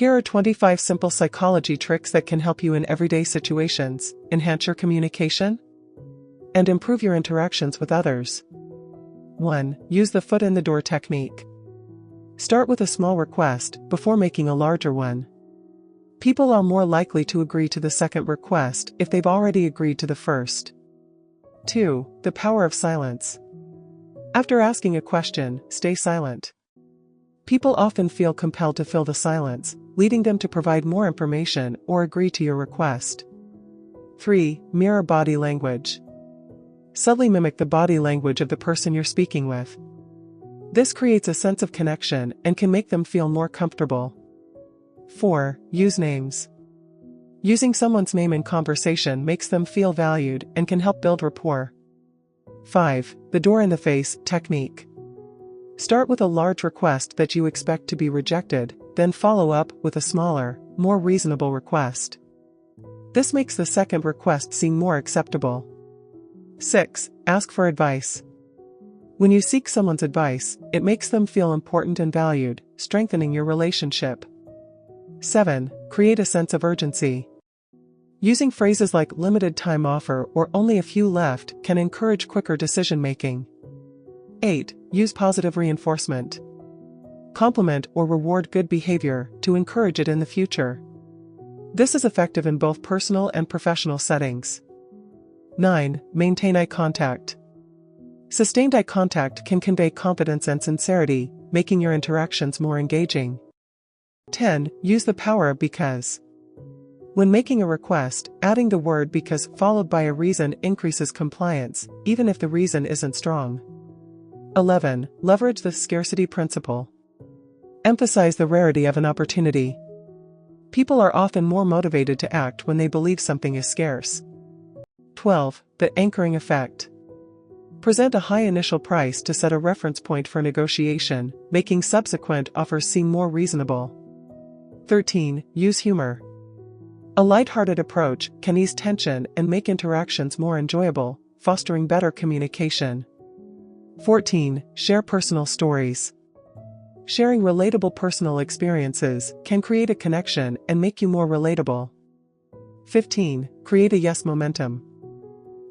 Here are 25 simple psychology tricks that can help you in everyday situations, enhance your communication, and improve your interactions with others. 1. Use the foot in the door technique. Start with a small request before making a larger one. People are more likely to agree to the second request if they've already agreed to the first. 2. The power of silence. After asking a question, stay silent. People often feel compelled to fill the silence, leading them to provide more information or agree to your request. 3. Mirror body language. Subtly mimic the body language of the person you're speaking with. This creates a sense of connection and can make them feel more comfortable. 4. Use names. Using someone's name in conversation makes them feel valued and can help build rapport. 5. The door in the face technique. Start with a large request that you expect to be rejected, then follow up with a smaller, more reasonable request. This makes the second request seem more acceptable. 6. Ask for advice. When you seek someone's advice, it makes them feel important and valued, strengthening your relationship. 7. Create a sense of urgency. Using phrases like limited time offer or only a few left can encourage quicker decision-making. 8. Use positive reinforcement. Compliment or reward good behavior to encourage it in the future. This is effective in both personal and professional settings. 9. Maintain eye contact. Sustained eye contact can convey confidence and sincerity, making your interactions more engaging. 10. Use the power of because. When making a request, adding the word because followed by a reason increases compliance, even if the reason isn't strong. 11. Leverage the scarcity principle. Emphasize the rarity of an opportunity. People are often more motivated to act when they believe something is scarce. 12. The anchoring effect. Present a high initial price to set a reference point for negotiation, making subsequent offers seem more reasonable. 13. Use humor. A lighthearted approach can ease tension and make interactions more enjoyable, fostering better communication. 14. Share personal stories. Sharing relatable personal experiences can create a connection and make you more relatable. 15. Create a yes momentum.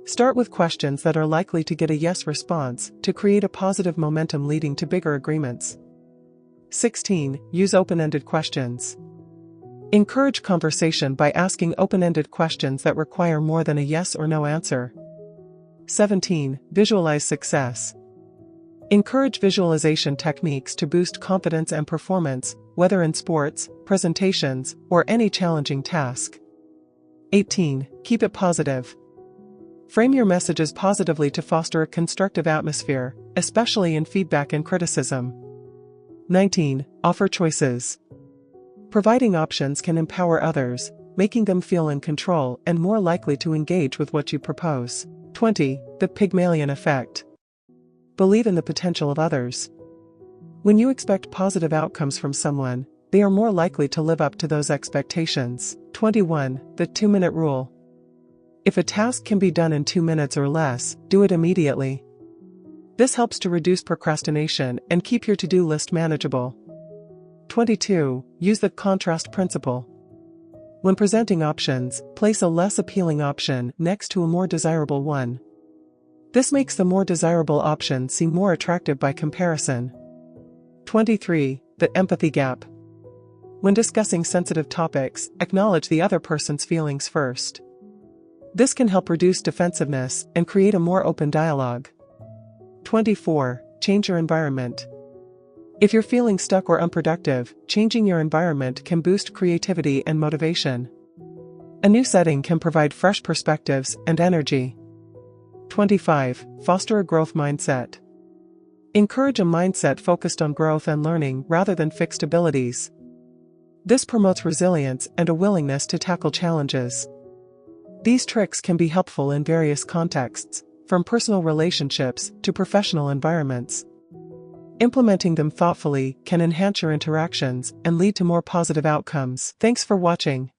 Start with questions that are likely to get a yes response to create a positive momentum leading to bigger agreements. 16. Use open-ended questions. Encourage conversation by asking open-ended questions that require more than a yes or no answer. 17. Visualize success. Encourage visualization techniques to boost confidence and performance, whether in sports, presentations, or any challenging task. 18. Keep it positive. Frame your messages positively to foster a constructive atmosphere, especially in feedback and criticism. 19. Offer choices. Providing options can empower others, making them feel in control and more likely to engage with what you propose. 20. The Pygmalion effect. Believe in the potential of others. When you expect positive outcomes from someone, they are more likely to live up to those expectations. 21. The 2-minute rule. If a task can be done in 2 minutes or less, do it immediately. This helps to reduce procrastination and keep your to-do list manageable. 22. Use the contrast principle. When presenting options, place a less appealing option next to a more desirable one. This makes the more desirable option seem more attractive by comparison. 23. The empathy gap. When discussing sensitive topics, acknowledge the other person's feelings first. This can help reduce defensiveness and create a more open dialogue. 24. Change your environment. If you're feeling stuck or unproductive, changing your environment can boost creativity and motivation. A new setting can provide fresh perspectives and energy. 25. Foster a growth mindset. Encourage a mindset focused on growth and learning rather than fixed abilities. This promotes resilience and a willingness to tackle challenges. These tricks can be helpful in various contexts, from personal relationships to professional environments. Implementing them thoughtfully can enhance your interactions and lead to more positive outcomes. Thanks for watching.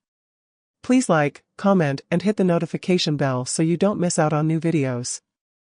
Please like, comment, and hit the notification bell so you don't miss out on new videos.